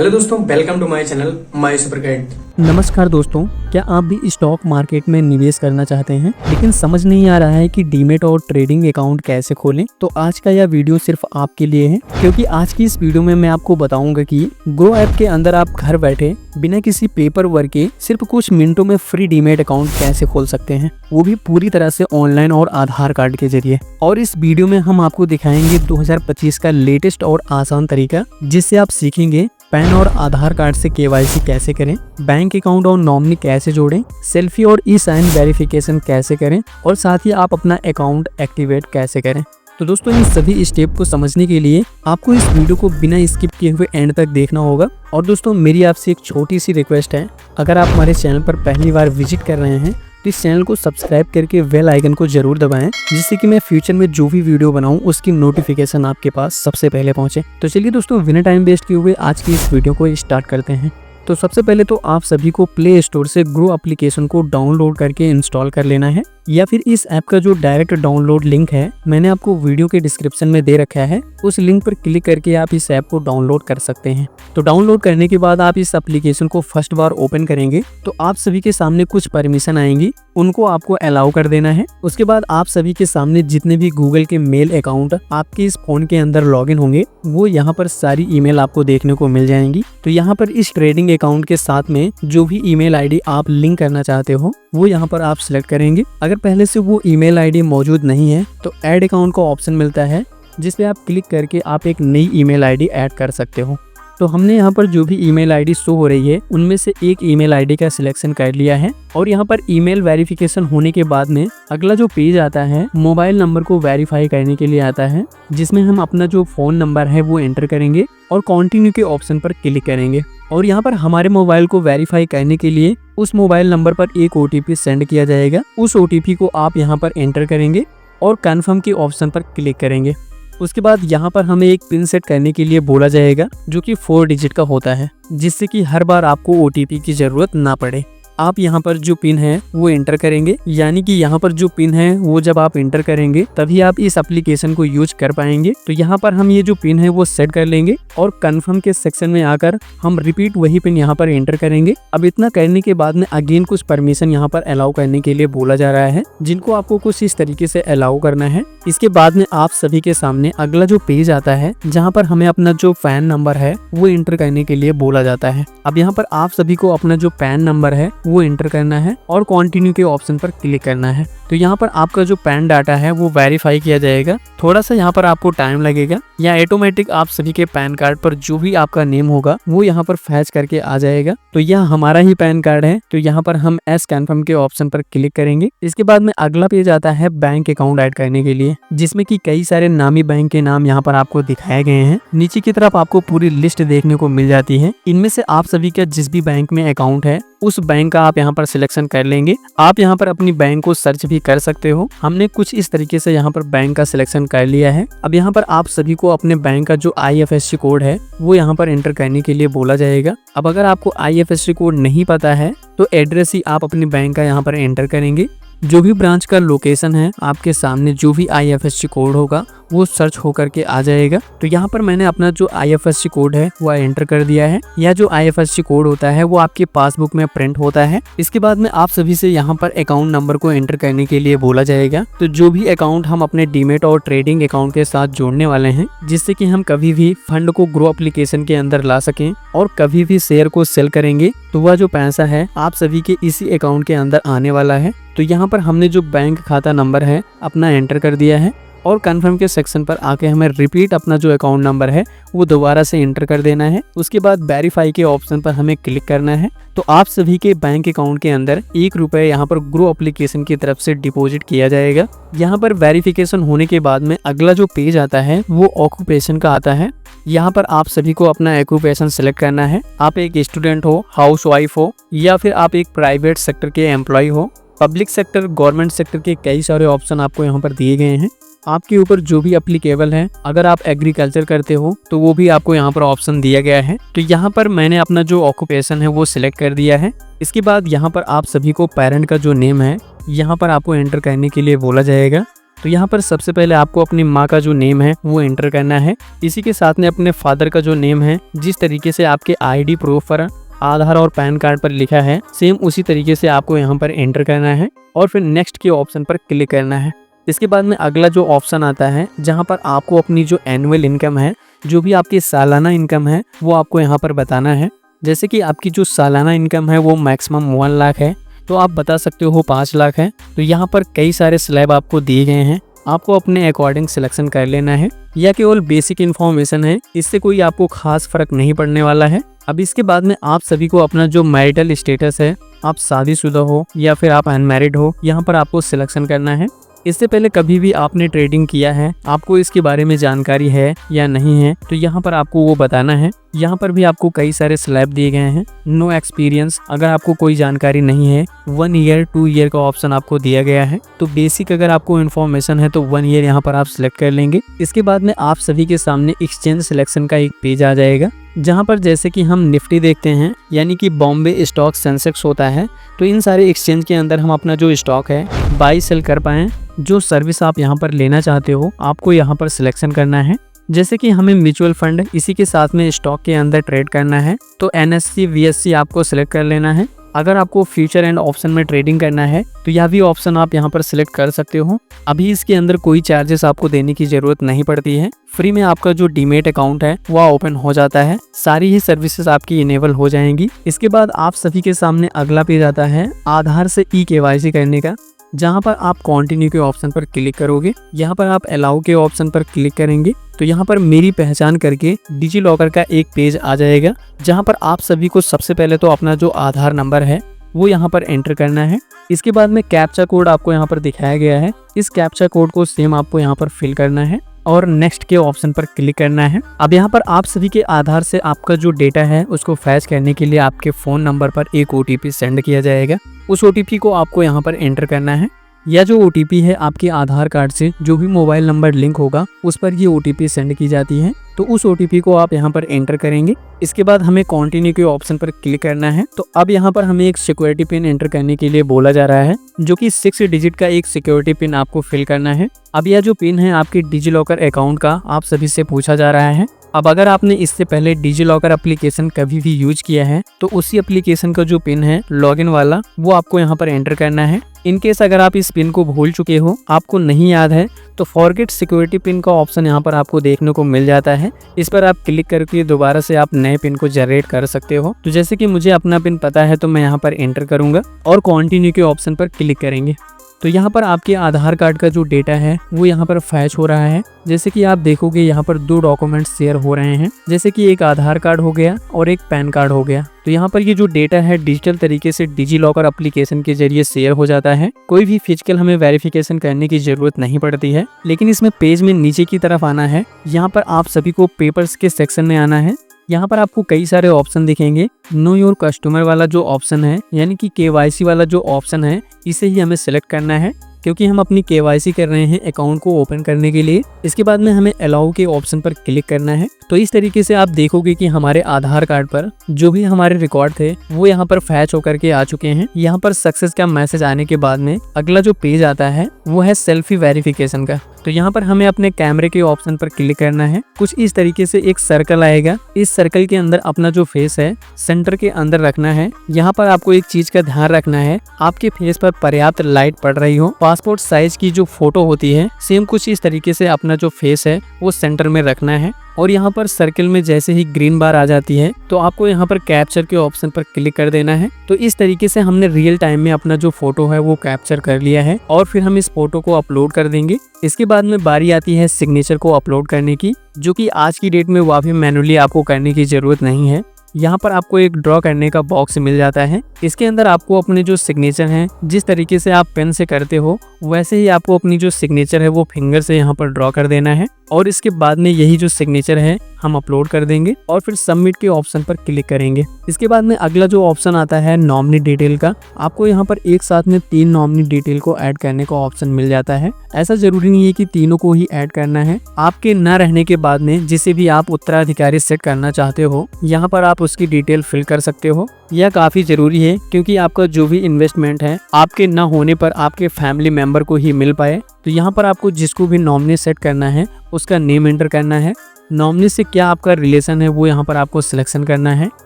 Hello दोस्तों, welcome to my channel my super guide. नमस्कार दोस्तों, क्या आप भी स्टॉक मार्केट में निवेश करना चाहते हैं लेकिन समझ नहीं आ रहा है कि डीमेट और ट्रेडिंग अकाउंट कैसे खोलें? तो आज का यह वीडियो सिर्फ आपके लिए है, क्योंकि आज की इस वीडियो में मैं आपको बताऊंगा कि ग्रो ऐप के अंदर आप घर बैठे बिना किसी पेपर वर्क के सिर्फ कुछ मिनटों में फ्री डीमेट अकाउंट कैसे खोल सकते हैं, वो भी पूरी तरह से ऑनलाइन और आधार कार्ड के जरिए। और इस वीडियो में हम आपको दिखाएंगे 2025 का लेटेस्ट और आसान तरीका, जिससे आप सीखेंगे पैन और आधार कार्ड से केवाईसी कैसे करें, बैंक अकाउंट और नॉमिनी कैसे जोड़ें, सेल्फी और ई साइन वेरिफिकेशन कैसे करें और साथ ही आप अपना अकाउंट एक्टिवेट कैसे करें। तो दोस्तों, इन सभी स्टेप को समझने के लिए आपको इस वीडियो को बिना स्किप किए हुए एंड तक देखना होगा। और दोस्तों, मेरी आपसे एक छोटी सी रिक्वेस्ट है, अगर आप हमारे चैनल पर पहली बार विजिट कर रहे हैं तो इस चैनल को सब्सक्राइब करके बेल आइकन को जरूर दबाएं, जिससे कि मैं फ्यूचर में जो भी वीडियो बनाऊं उसकी नोटिफिकेशन आपके पास सबसे पहले पहुंचे। तो चलिए दोस्तों, बिना टाइम वेस्ट किए हुए आज की इस वीडियो को स्टार्ट करते हैं। तो सबसे पहले तो आप सभी को प्ले स्टोर से ग्रो एप्लीकेशन को डाउनलोड करके इंस्टॉल कर लेना है, या फिर इस ऐप का जो डायरेक्ट डाउनलोड लिंक है मैंने आपको वीडियो के डिस्क्रिप्शन में दे रखा है, उस लिंक पर क्लिक करके आप इस ऐप को डाउनलोड कर सकते हैं। तो डाउनलोड करने के बाद आप इस एप्लीकेशन को फर्स्ट बार ओपन करेंगे तो आप सभी के सामने कुछ परमिशन आएंगी, उनको आपको अलाउ कर देना है। उसके बाद आप सभी के सामने जितने भी गूगल के मेल अकाउंट आपके इस फोन के अंदर लॉगिन होंगे वो यहाँ पर सारी ईमेल आपको देखने को मिल जाएंगी। तो यहाँ पर इस ट्रेडिंग अकाउंट के साथ में जो भी ईमेल आईडी आप लिंक करना चाहते हो वो यहाँ पर आप सिलेक्ट करेंगे। अगर पहले से वो ईमेल आईडी मौजूद नहीं है तो ऐड अकाउंट का ऑप्शन मिलता है, जिसपे आप क्लिक करके आप एक नई ईमेल आईडी ऐड कर सकते हो। तो हमने यहाँ पर जो भी ईमेल आईडी शो हो रही है उनमें से एक ईमेल आईडी का सिलेक्शन कर लिया है। और यहाँ पर ईमेल वेरिफिकेशन होने के बाद में अगला जो पेज आता है मोबाइल नंबर को वेरीफाई करने के लिए आता है, जिसमें हम अपना जो फोन नंबर है वो एंटर करेंगे और कंटिन्यू के ऑप्शन पर क्लिक करेंगे। और यहाँ पर हमारे मोबाइल को वेरीफाई करने के लिए उस मोबाइल नंबर पर एक OTP सेंड किया जाएगा। उस OTP को आप यहाँ पर एंटर करेंगे और कन्फर्म के ऑप्शन पर क्लिक करेंगे। उसके बाद यहाँ पर हमें एक पिन सेट करने के लिए बोला जाएगा, जो कि 4 डिजिट का होता है, जिससे कि हर बार आपको OTP की जरूरत ना पड़े। आप यहाँ पर जो पिन है वो एंटर करेंगे, यानी कि यहाँ पर जो पिन है वो जब आप एंटर करेंगे तभी आप इस एप्लीकेशन को यूज कर पाएंगे। तो यहाँ पर हम ये जो पिन है वो सेट कर लेंगे और कंफर्म के सेक्शन में आकर हम रिपीट वही पिन यहाँ पर एंटर करेंगे। अब इतना करने के बाद में अगेन कुछ परमिशन यहाँ पर अलाउ करने के लिए बोला जा रहा है, जिनको आपको कुछ इस तरीके से अलाउ करना है। इसके बाद में आप सभी के सामने अगला जो पेज आता है जहाँ पर हमें अपना जो पैन नंबर है वो एंटर करने के लिए बोला जाता है। अब यहाँ पर आप सभी को अपना जो पैन नंबर है वो एंटर करना है और कंटिन्यू के ऑप्शन पर क्लिक करना है। तो यहाँ पर आपका जो पैन डाटा है वो वेरीफाई किया जाएगा। थोड़ा सा यहाँ पर आपको टाइम लगेगा, या ऑटोमेटिक आप सभी के पैन कार्ड पर जो भी आपका नेम होगा वो यहाँ पर फैच करके आ जाएगा। तो यह हमारा ही पैन कार्ड है, तो यहाँ पर हम एस कन्फर्म के ऑप्शन पर क्लिक करेंगे। इसके बाद में अगला पेज आता है बैंक अकाउंट ऐड करने के लिए, जिसमें कि कई सारे नामी बैंक के नाम यहाँ पर आपको दिखाए गए हैं। नीचे की तरफ आपको पूरी लिस्ट देखने को मिल जाती है। इनमें से आप सभी का जिस भी बैंक में अकाउंट है उस बैंक का आप यहाँ पर सिलेक्शन कर लेंगे। आप यहाँ पर अपनी बैंक को सर्च भी कर सकते हो। हमने कुछ इस तरीके से यहाँ पर बैंक का सिलेक्शन कर लिया है। अब यहाँ पर आप सभी को अपने बैंक का जो IFSC कोड है वो यहाँ पर एंटर करने के लिए बोला जाएगा। अब अगर आपको IFSC कोड नहीं पता है तो एड्रेस ही आप अपने बैंक का यहाँ पर एंटर करेंगे। जो भी ब्रांच का लोकेशन है आपके सामने जो भी IFSC कोड होगा वो सर्च होकर के आ जाएगा। तो यहाँ पर मैंने अपना जो IFSC कोड है वो एंटर कर दिया है। या जो IFSC कोड होता है वो आपके पासबुक में प्रिंट होता है। इसके बाद में आप सभी से यहाँ पर अकाउंट नंबर को एंटर करने के लिए बोला जाएगा। तो जो भी अकाउंट हम अपने डीमेट और ट्रेडिंग अकाउंट के साथ जोड़ने वाले हैं, जिससे कि हम कभी भी फंड को ग्रो एप्लीकेशन के अंदर ला सकें और कभी भी शेयर को सेल करेंगे तो वह जो पैसा है आप सभी के इसी अकाउंट के अंदर आने वाला है। तो यहाँ पर हमने जो बैंक खाता नंबर है अपना एंटर कर दिया है और कन्फर्म के सेक्शन पर आके हमें रिपीट अपना जो अकाउंट नंबर है वो दोबारा से एंटर कर देना है। उसके बाद वेरीफाई के ऑप्शन पर हमें क्लिक करना है। तो आप सभी के बैंक अकाउंट के अंदर ₹1 यहाँ पर ग्रो एप्लीकेशन की तरफ से डिपॉजिट किया जाएगा। यहाँ पर वेरिफिकेशन होने के बाद में अगला जो पेज आता है वो ऑक्यूपेशन का आता है। यहाँ पर आप सभी को अपना ऑक्यूपेशन सिलेक्ट करना है। आप एक स्टूडेंट हो, हाउस वाइफ हो, या फिर आप एक प्राइवेट सेक्टर के एम्प्लॉय हो, पब्लिक सेक्टर, गवर्नमेंट सेक्टर के कई सारे ऑप्शन आपको यहाँ पर दिए गए हैं। आपके ऊपर जो भी एप्लीकेबल है, अगर आप एग्रीकल्चर करते हो तो वो भी आपको यहाँ पर ऑप्शन दिया गया है। तो यहाँ पर मैंने अपना जो ऑक्यूपेशन है वो सिलेक्ट कर दिया है। इसके बाद यहाँ पर आप सभी को पेरेंट का जो नेम है यहाँ पर आपको एंटर करने के लिए बोला जाएगा। तो यहाँ पर सबसे पहले आपको अपनी माँ का जो नेम है वो एंटर करना है। इसी के साथ में अपने फादर का जो नेम है, जिस तरीके से आपके आईडी प्रूफ पर, आधार और पैन कार्ड पर लिखा है, सेम उसी तरीके से आपको यहाँ पर एंटर करना है और फिर नेक्स्ट के ऑप्शन पर क्लिक करना है। इसके बाद में अगला जो ऑप्शन आता है जहाँ पर आपको अपनी जो एनुअल इनकम है, जो भी आपकी सालाना इनकम है, वो आपको यहाँ पर बताना है। जैसे कि आपकी जो सालाना इनकम है वो मैक्सिमम 1 लाख है, तो आप बता सकते हो 5 लाख है। तो यहाँ पर कई सारे स्लैब आपको दिए गए हैं, आपको अपने अकॉर्डिंग सिलेक्शन कर लेना है। यह केवल बेसिक इन्फॉर्मेशन है, इससे कोई आपको खास फर्क नहीं पड़ने वाला है। अब इसके बाद में आप सभी को अपना जो मैरिटल स्टेटस है, आप शादीशुदा हो या फिर आप अनमैरिड हो, यहाँ पर आपको सिलेक्शन करना है। इससे पहले कभी भी आपने ट्रेडिंग किया है, आपको इसके बारे में जानकारी है या नहीं है, तो यहाँ पर आपको वो बताना है। यहाँ पर भी आपको कई सारे स्लैब दिए गए हैं। नो एक्सपीरियंस, अगर आपको कोई जानकारी नहीं है, 1 ईयर 2 ईयर का ऑप्शन आपको दिया गया है। तो बेसिक अगर आपको इन्फॉर्मेशन है तो 1 ईयर यहाँ पर आप सिलेक्ट कर लेंगे। इसके बाद में आप सभी के सामने एक्सचेंज सिलेक्शन का एक पेज आ जाएगा, जहाँ पर जैसे कि हम निफ्टी देखते हैं, यानी कि बॉम्बे स्टॉक सेंसेक्स होता है, तो इन सारे एक्सचेंज के अंदर हम अपना जो स्टॉक है बाई सेल कर पाएँ। जो सर्विस आप यहाँ पर लेना चाहते हो, आपको यहाँ पर सिलेक्शन करना है। जैसे कि हमें म्यूचुअल फंड इसी के साथ में स्टॉक के अंदर ट्रेड करना है, तो NSE VSC आपको सिलेक्ट कर लेना है। अगर आपको फ्यूचर एंड ऑप्शन में ट्रेडिंग करना है तो यह भी ऑप्शन आप यहाँ पर सिलेक्ट कर सकते हो। अभी इसके अंदर कोई चार्जेस आपको देने की जरूरत नहीं पड़ती है, फ्री में आपका जो डीमेट अकाउंट है वह ओपन हो जाता है, सारी ही सर्विसेज आपकी इनेबल हो जाएंगी। इसके बाद आप सभी के सामने अगला पेज आता है आधार से KYC करने का, जहां पर आप कंटिन्यू के ऑप्शन पर क्लिक करोगे। यहाँ पर आप अलाउ के ऑप्शन पर क्लिक करेंगे तो यहाँ पर मेरी पहचान करके डिजी लॉकर का एक पेज आ जाएगा, जहाँ पर आप सभी को सबसे पहले तो अपना जो आधार नंबर है वो यहाँ पर एंटर करना है। इसके बाद में कैप्चा कोड आपको यहाँ पर दिखाया गया है, इस कैप्चा कोड को सेम आपको यहाँ पर फिल करना है और नेक्स्ट के ऑप्शन पर क्लिक करना है। अब यहाँ पर आप सभी के आधार से आपका जो डेटा है उसको फैच करने के लिए आपके फ़ोन नंबर पर एक OTP सेंड किया जाएगा। उस OTP को आपको यहाँ पर एंटर करना है। यह जो OTP है आपके आधार कार्ड से जो भी मोबाइल नंबर लिंक होगा उस पर ये OTP सेंड की जाती है, तो उस OTP को आप यहाँ पर एंटर करेंगे। इसके बाद हमें कंटिन्यू के ऑप्शन पर क्लिक करना है। तो अब यहाँ पर हमें एक सिक्योरिटी पिन एंटर करने के लिए बोला जा रहा है, जो कि 6 डिजिट का एक सिक्योरिटी पिन आपको फिल करना है। अब यह जो पिन है आपके डिजी लॉकर अकाउंट का आप सभी से पूछा जा रहा है। अब अगर आपने इससे पहले डिजी लॉकर एप्लीकेशन कभी भी यूज किया है तो उसी एप्लीकेशन का जो पिन है लॉगिन वाला, वो आपको यहाँ पर एंटर करना है। इनकेस अगर आप इस पिन को भूल चुके हो, आपको नहीं याद है, तो फॉरगेट सिक्योरिटी पिन का ऑप्शन यहाँ पर आपको देखने को मिल जाता है। इस पर आप क्लिक करके दोबारा से आप नए पिन को जनरेट कर सकते हो। तो जैसे कि मुझे अपना पिन पता है तो मैं यहाँ पर एंटर करूंगा और कंटिन्यू के ऑप्शन पर क्लिक करेंगे। तो यहाँ पर आपके आधार कार्ड का जो डेटा है वो यहाँ पर फैच हो रहा है। जैसे कि आप देखोगे यहाँ पर 2 डॉक्यूमेंट्स शेयर हो रहे हैं, जैसे कि एक आधार कार्ड हो गया और एक पैन कार्ड हो गया। तो यहाँ पर ये जो डेटा है डिजिटल तरीके से डिजी लॉकर एप्लीकेशन के जरिए शेयर हो जाता है। कोई भी फिजिकल हमें वेरिफिकेशन करने की जरूरत नहीं पड़ती है। लेकिन इसमें पेज में नीचे की तरफ आना है, यहाँ पर आप सभी को पेपर्स के सेक्शन में आना है। यहाँ पर आपको कई सारे ऑप्शन दिखेंगे। नो योर कस्टमर वाला जो ऑप्शन है, यानी कि KYC वाला जो ऑप्शन है, इसे ही हमें सेलेक्ट करना है, क्योंकि हम अपनी KYC कर रहे हैं अकाउंट को ओपन करने के लिए। इसके बाद में हमें अलाउ के ऑप्शन पर क्लिक करना है। तो इस तरीके से आप देखोगे कि हमारे आधार कार्ड पर जो भी हमारे रिकॉर्ड थे वो यहाँ पर फैच होकर के आ चुके हैं। यहाँ पर सक्सेस का मैसेज आने के बाद में अगला जो पेज आता है वो है सेल्फी वेरिफिकेशन का। तो यहाँ पर हमें अपने कैमरे के ऑप्शन पर क्लिक करना है। कुछ इस तरीके से एक सर्कल आएगा, इस सर्कल के अंदर अपना जो फेस है सेंटर के अंदर रखना है। यहाँ पर आपको एक चीज का ध्यान रखना है, आपके फेस पर पर्याप्त लाइट पड़ रही हो। पासपोर्ट साइज की जो फोटो होती है सेम कुछ इस तरीके से अपना जो फेस है वो सेंटर में रखना है। और यहाँ पर सर्कल में जैसे ही ग्रीन बार आ जाती है तो आपको यहाँ पर कैप्चर के ऑप्शन पर क्लिक कर देना है। तो इस तरीके से हमने रियल टाइम में अपना जो फोटो है वो कैप्चर कर लिया है और फिर हम इस फोटो को अपलोड कर देंगे। इसके बाद में बारी आती है सिग्नेचर को अपलोड करने की, जो कि आज की डेट में वह भी मैनुअली आपको करने की जरूरत नहीं है। यहाँ पर आपको एक ड्रॉ करने का बॉक्स मिल जाता है। इसके अंदर आपको अपने जो सिग्नेचर हैं, जिस तरीके से आप पेन से करते हो वैसे ही आपको अपनी जो सिग्नेचर है वो फिंगर से यहाँ पर ड्रॉ कर देना है। और इसके बाद में यही जो सिग्नेचर है हम अपलोड कर देंगे और फिर सबमिट के ऑप्शन पर क्लिक करेंगे। इसके बाद में अगला जो ऑप्शन आता है नॉमिनी डिटेल का, आपको यहाँ पर एक साथ में 3 नॉमिनी डिटेल को ऐड करने का ऑप्शन मिल जाता है। ऐसा जरूरी नहीं है कि तीनों को ही ऐड करना है। आपके न रहने के बाद में जिसे भी आप उत्तराधिकारी सेट करना चाहते हो यहाँ पर आप उसकी डिटेल फिल कर सकते हो। यह काफी जरूरी है क्योंकि आपका जो भी इन्वेस्टमेंट है आपके न होने पर आपके फैमिली मेंबर को ही मिल पाए। तो यहाँ पर आपको जिसको भी नॉमिनी सेट करना है उसका नेम एंटर करना है। नॉमिनी से क्या आपका रिलेशन है वो यहाँ पर आपको सिलेक्शन करना है।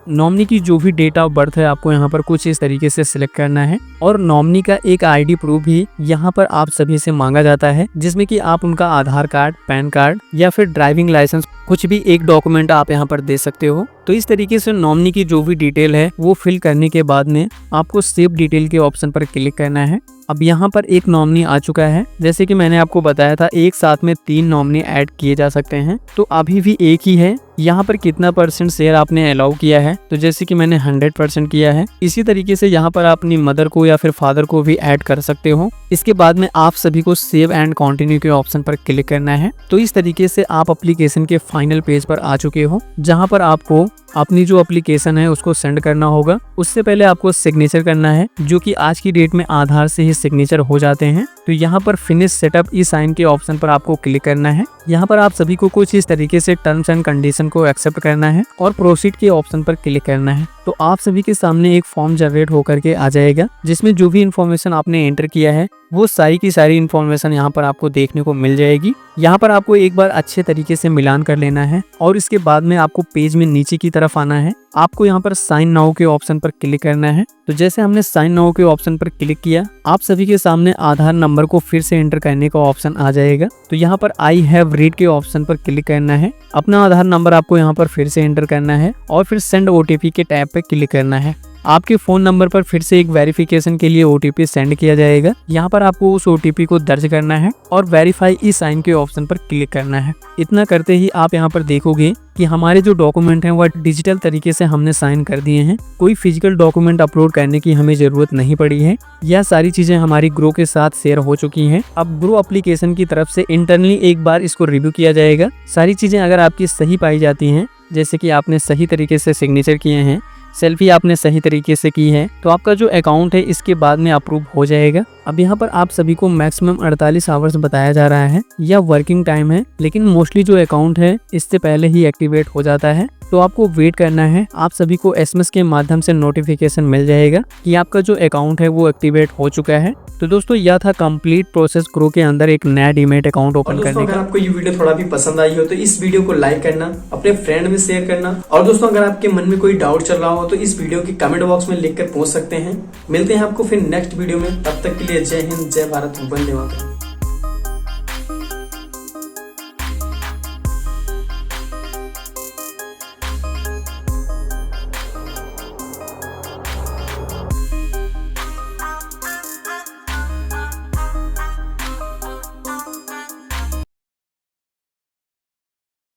नॉमिनी की जो भी डेट ऑफ बर्थ है आपको यहाँ पर कुछ इस तरीके से सिलेक्ट करना है और नॉमिनी का एक आईडी प्रूफ भी यहाँ पर आप सभी से मांगा जाता है, जिसमें कि आप उनका आधार कार्ड, पैन कार्ड या फिर ड्राइविंग लाइसेंस कुछ भी एक डॉक्यूमेंट आप यहाँ पर दे सकते हो। तो इस तरीके से नॉमिनी की जो भी डिटेल है वो फिल करने के बाद में आपको सेव डिटेल के ऑप्शन पर क्लिक करना है। अब यहाँ पर एक नॉमिनी आ चुका है। जैसे कि मैंने आपको बताया था एक साथ में 3 नॉमिनी ऐड किए जा सकते हैं, तो अभी भी एक ही है। यहाँ पर कितना % शेयर आपने अलाउ किया है, तो जैसे कि मैंने 100% किया है। इसी तरीके से यहाँ पर आप अपनी मदर को या फिर फादर को भी ऐड कर सकते हो। इसके बाद में आप सभी को सेव एंड कंटिन्यू के ऑप्शन पर क्लिक करना है। तो इस तरीके से आप एप्लीकेशन के फाइनल पेज पर आ चुके हो, जहाँ पर आपको अपनी जो एप्लीकेशन है उसको सेंड करना होगा। उससे पहले आपको सिग्नेचर करना है, जो कि आज की डेट में आधार से ही सिग्नेचर हो जाते हैं। तो यहाँ पर फिनिश सेटअप ई साइन के ऑप्शन पर आपको क्लिक करना है। यहाँ पर आप सभी को कुछ इस तरीके से टर्म्स एंड कंडीशन को एक्सेप्ट करना है और प्रोसीड के ऑप्शन पर क्लिक करना है। तो आप सभी के सामने एक फॉर्म जनरेट होकर के आ जाएगा, जिसमें जो भी इन्फॉर्मेशन आपने एंटर किया है वो सारी की सारी इन्फॉर्मेशन यहाँ पर आपको देखने को मिल जाएगी। यहाँ पर आपको एक बार अच्छे तरीके से मिलान कर लेना है और इसके बाद में आपको पेज में नीचे की तरफ आना है। आपको यहाँ पर साइन नाउ के ऑप्शन पर क्लिक करना है। तो जैसे हमने साइन नाउ के ऑप्शन पर क्लिक किया, आप सभी के सामने आधार नंबर को फिर से एंटर करने का ऑप्शन आ जाएगा। तो यहाँ पर आई हैव रीड के ऑप्शन पर क्लिक करना है। अपना आधार नंबर आपको यहाँ पर फिर से एंटर करना है और फिर सेंड OTP के टैब पे क्लिक करना है। आपके फोन नंबर पर फिर से एक वेरिफिकेशन के लिए OTP सेंड किया जाएगा। यहाँ पर आपको उस OTP को दर्ज करना है और वेरीफाई ई साइन के ऑप्शन पर क्लिक करना है। इतना करते ही आप यहाँ पर देखोगे कि हमारे जो डॉक्यूमेंट हैं वह डिजिटल तरीके से हमने साइन कर दिए हैं। कोई फिजिकल डॉक्यूमेंट अपलोड करने की हमें जरूरत नहीं पड़ी है। यह सारी चीजें हमारी ग्रो के साथ शेयर हो चुकी हैं। अब ग्रो एप्लीकेशन की तरफ से इंटरनली एक बार इसको रिव्यू किया जाएगा। सारी चीजें अगर आपकी सही पाई जाती हैं, जैसे कि आपने सही तरीके से सिग्नेचर किए हैं, सेल्फी आपने सही तरीके से की है, तो आपका जो अकाउंट है इसके बाद में अप्रूव हो जाएगा। अब यहाँ पर आप सभी को मैक्सिमम 48 आवर्स बताया जा रहा है, यह वर्किंग टाइम है, लेकिन मोस्टली जो अकाउंट है इससे पहले ही एक्टिवेट हो जाता है। तो आपको वेट करना है। आप सभी को SMS के माध्यम से नोटिफिकेशन मिल जाएगा कि आपका जो अकाउंट है वो एक्टिवेट हो चुका है। तो दोस्तों यह था कंप्लीट प्रोसेस ग्रो के अंदर एक नया डीमैट अकाउंट ओपन करने का। अगर आपको ये वीडियो थोड़ा भी पसंद आई हो तो इस वीडियो को लाइक करना, अपने फ्रेंड में शेयर करना, और दोस्तों अगर आपके मन में कोई डाउट चल रहा हो तो इस वीडियो की कमेंट बॉक्स में लिख कर पूछ सकते हैं। मिलते हैं आपको फिर नेक्स्ट वीडियो में, तब तक के लिए जय हिंद, जय भारत, वंदे मातरम।